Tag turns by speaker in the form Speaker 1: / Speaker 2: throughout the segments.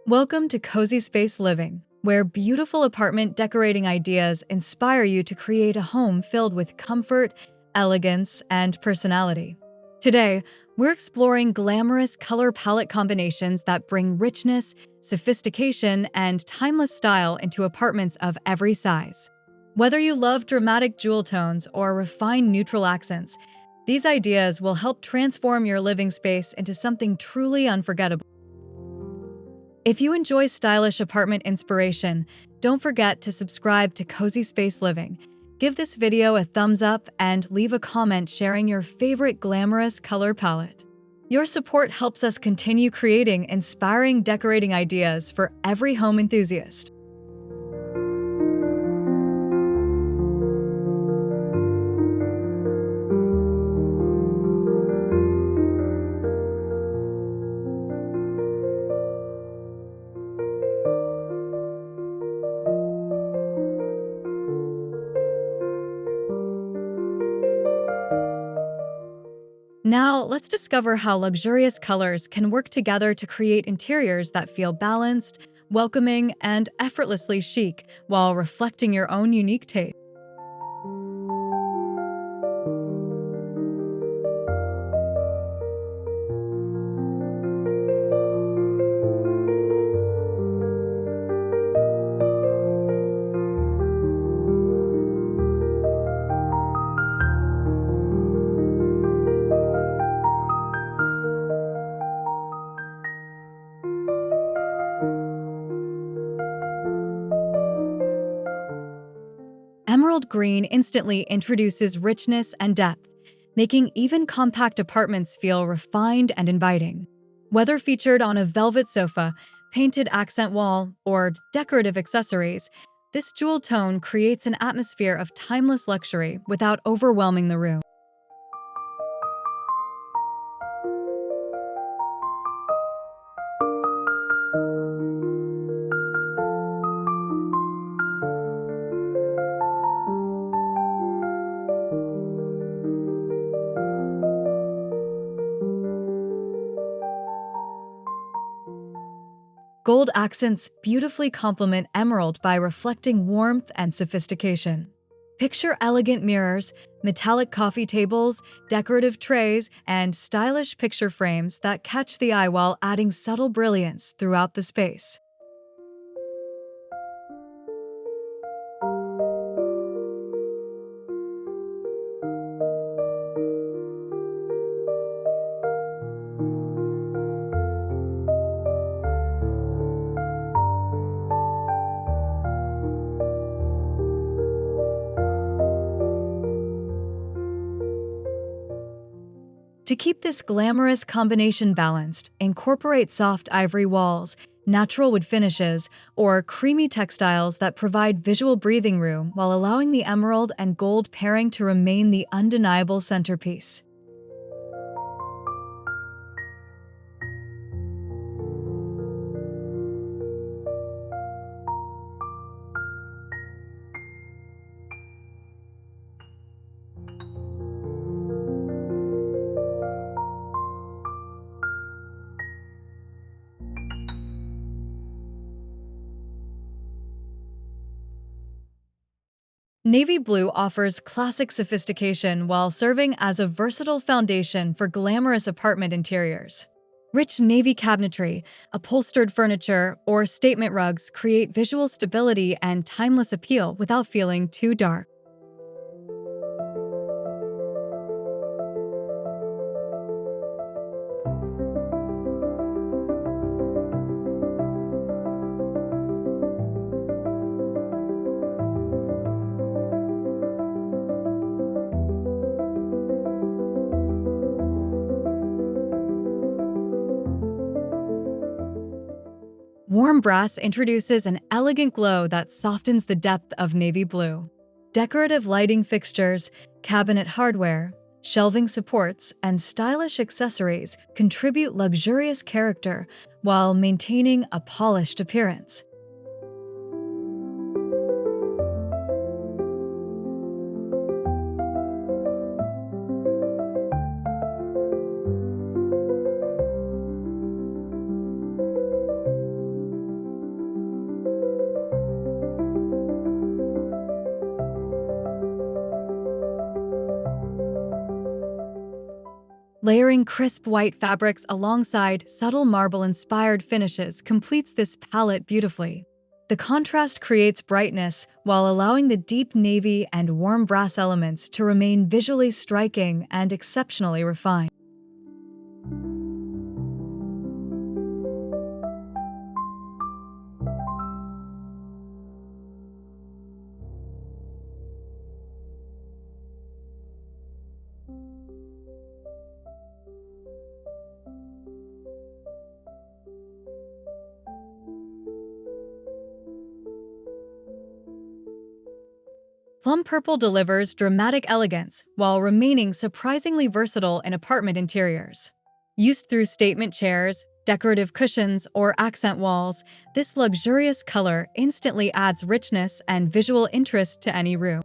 Speaker 1: Welcome to Cozy Space Living, where beautiful apartment decorating ideas inspire you to create a home filled with comfort, elegance, and personality. Today, we're exploring glamorous color palette combinations that bring richness, sophistication, and timeless style into apartments of every size. Whether you love dramatic jewel tones or refined neutral accents, these ideas will help transform your living space into something truly unforgettable. If you enjoy stylish apartment inspiration, don't forget to subscribe to Cozy Space Living. Give this video a thumbs up and leave a comment sharing your favorite glamorous color palette. Your support helps us continue creating inspiring decorating ideas for every home enthusiast. Now, let's discover how luxurious colors can work together to create interiors that feel balanced, welcoming, and effortlessly chic while reflecting your own unique taste. Emerald green instantly introduces richness and depth, making even compact apartments feel refined and inviting. Whether featured on a velvet sofa, painted accent wall, or decorative accessories, this jewel tone creates an atmosphere of timeless luxury without overwhelming the room. Gold accents beautifully complement emerald by reflecting warmth and sophistication. Picture elegant mirrors, metallic coffee tables, decorative trays, and stylish picture frames that catch the eye while adding subtle brilliance throughout the space. To keep this glamorous combination balanced, incorporate soft ivory walls, natural wood finishes, or creamy textiles that provide visual breathing room while allowing the emerald and gold pairing to remain the undeniable centerpiece. Navy blue offers classic sophistication while serving as a versatile foundation for glamorous apartment interiors. Rich navy cabinetry, upholstered furniture, or statement rugs create visual stability and timeless appeal without feeling too dark. Warm brass introduces an elegant glow that softens the depth of navy blue. Decorative lighting fixtures, cabinet hardware, shelving supports, and stylish accessories contribute luxurious character while maintaining a polished appearance. Layering crisp white fabrics alongside subtle marble-inspired finishes completes this palette beautifully. The contrast creates brightness while allowing the deep navy and warm brass elements to remain visually striking and exceptionally refined. Plum purple delivers dramatic elegance while remaining surprisingly versatile in apartment interiors. Used through statement chairs, decorative cushions, or accent walls, this luxurious color instantly adds richness and visual interest to any room.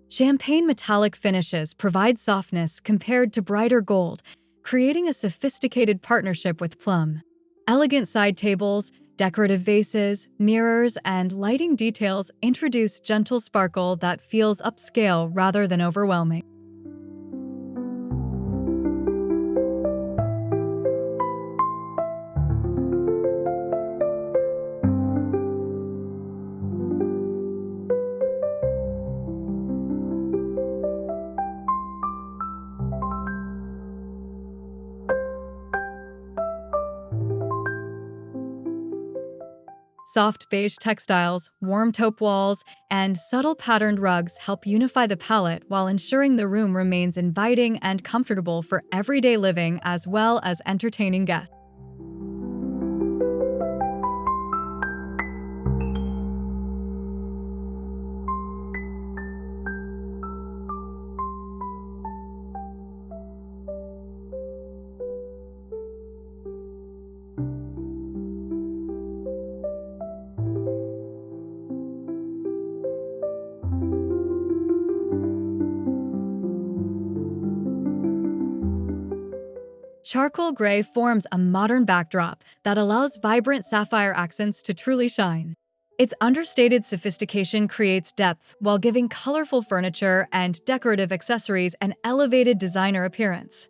Speaker 1: Champagne metallic finishes provide softness compared to brighter gold, creating a sophisticated partnership with Plum. Elegant side tables, decorative vases, mirrors, and lighting details introduce gentle sparkle that feels upscale rather than overwhelming. Soft beige textiles, warm taupe walls, and subtle patterned rugs help unify the palette while ensuring the room remains inviting and comfortable for everyday living as well as entertaining guests. Charcoal gray forms a modern backdrop that allows vibrant sapphire accents to truly shine. Its understated sophistication creates depth while giving colorful furniture and decorative accessories an elevated designer appearance.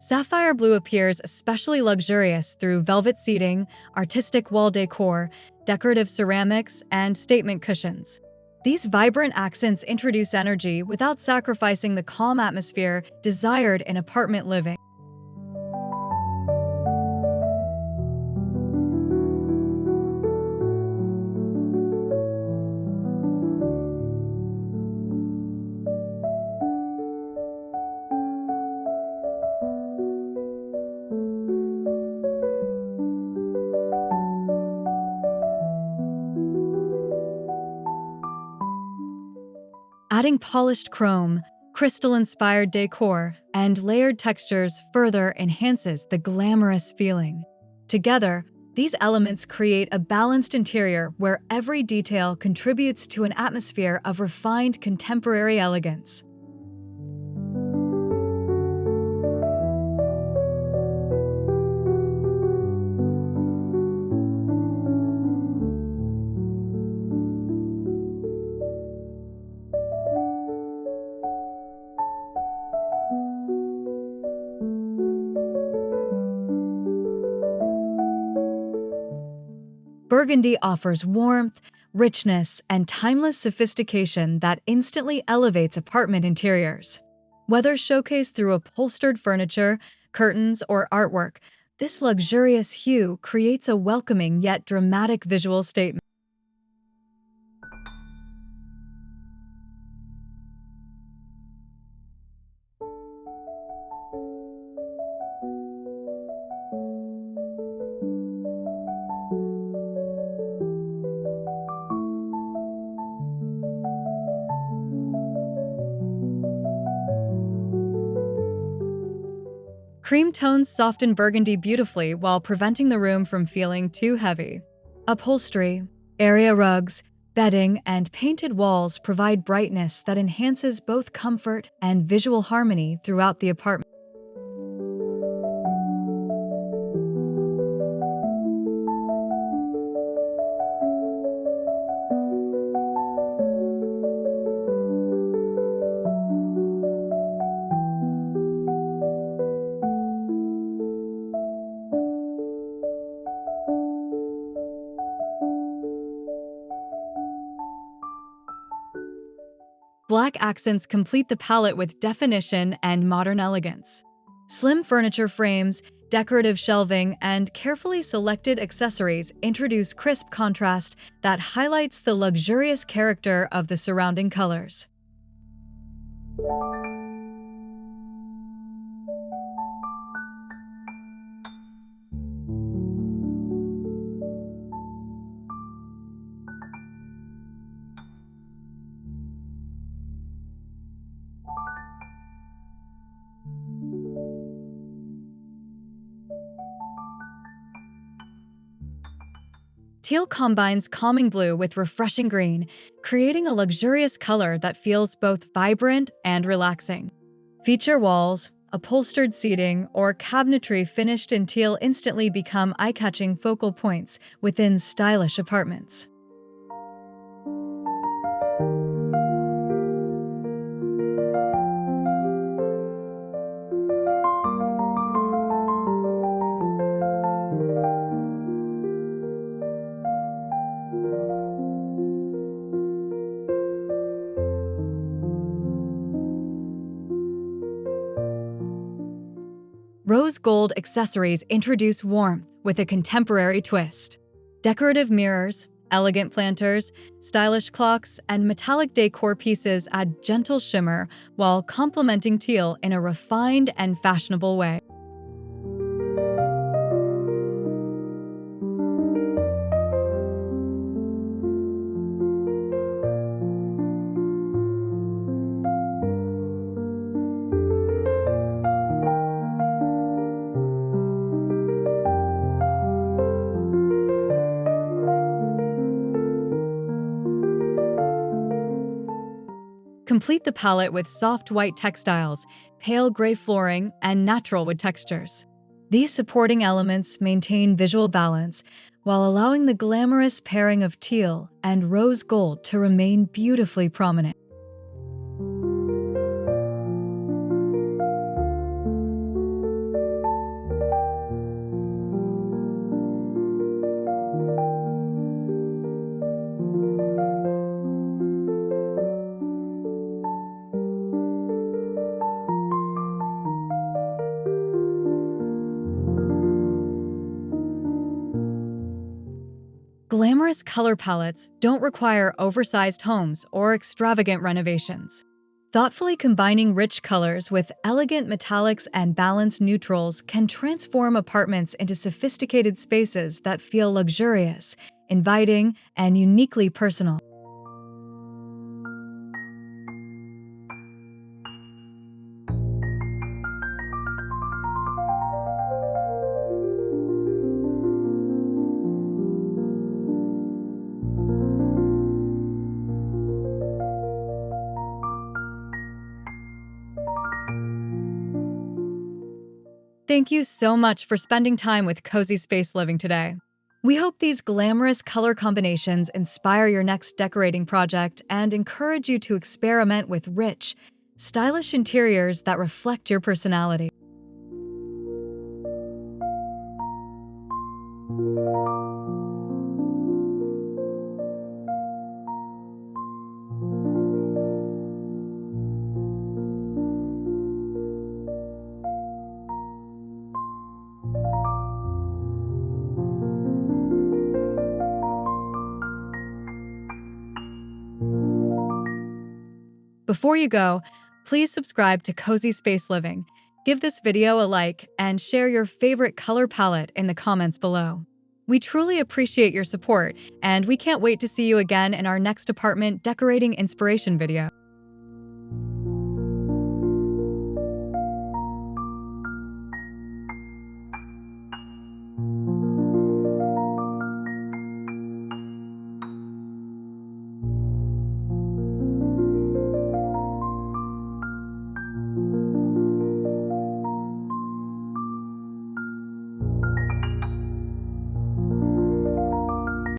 Speaker 1: Sapphire blue appears especially luxurious through velvet seating, artistic wall decor, decorative ceramics, and statement cushions. These vibrant accents introduce energy without sacrificing the calm atmosphere desired in apartment living. Adding polished chrome, crystal-inspired decor, and layered textures further enhances the glamorous feeling. Together, these elements create a balanced interior where every detail contributes to an atmosphere of refined contemporary elegance. Burgundy offers warmth, richness, and timeless sophistication that instantly elevates apartment interiors. Whether showcased through upholstered furniture, curtains, or artwork, this luxurious hue creates a welcoming yet dramatic visual statement. Cream tones soften burgundy beautifully while preventing the room from feeling too heavy. Upholstery, area rugs, bedding, and painted walls provide brightness that enhances both comfort and visual harmony throughout the apartment. Black accents complete the palette with definition and modern elegance. Slim furniture frames, decorative shelving, and carefully selected accessories introduce crisp contrast that highlights the luxurious character of the surrounding colors. Teal combines calming blue with refreshing green, creating a luxurious color that feels both vibrant and relaxing. Feature walls, upholstered seating, or cabinetry finished in teal instantly become eye-catching focal points within stylish apartments. Rose gold accessories introduce warmth with a contemporary twist. Decorative mirrors, elegant planters, stylish clocks, and metallic decor pieces add gentle shimmer while complementing teal in a refined and fashionable way. Complete the palette with soft white textiles, pale gray flooring, and natural wood textures. These supporting elements maintain visual balance while allowing the glamorous pairing of teal and rose gold to remain beautifully prominent. Glamorous color palettes don't require oversized homes or extravagant renovations. Thoughtfully combining rich colors with elegant metallics and balanced neutrals can transform apartments into sophisticated spaces that feel luxurious, inviting, and uniquely personal. Thank you so much for spending time with Cozy Space Living today. We hope these glamorous color combinations inspire your next decorating project and encourage you to experiment with rich, stylish interiors that reflect your personality. Before you go, please subscribe to Cozy Space Living, give this video a like, and share your favorite color palette in the comments below. We truly appreciate your support, and we can't wait to see you again in our next apartment decorating inspiration video.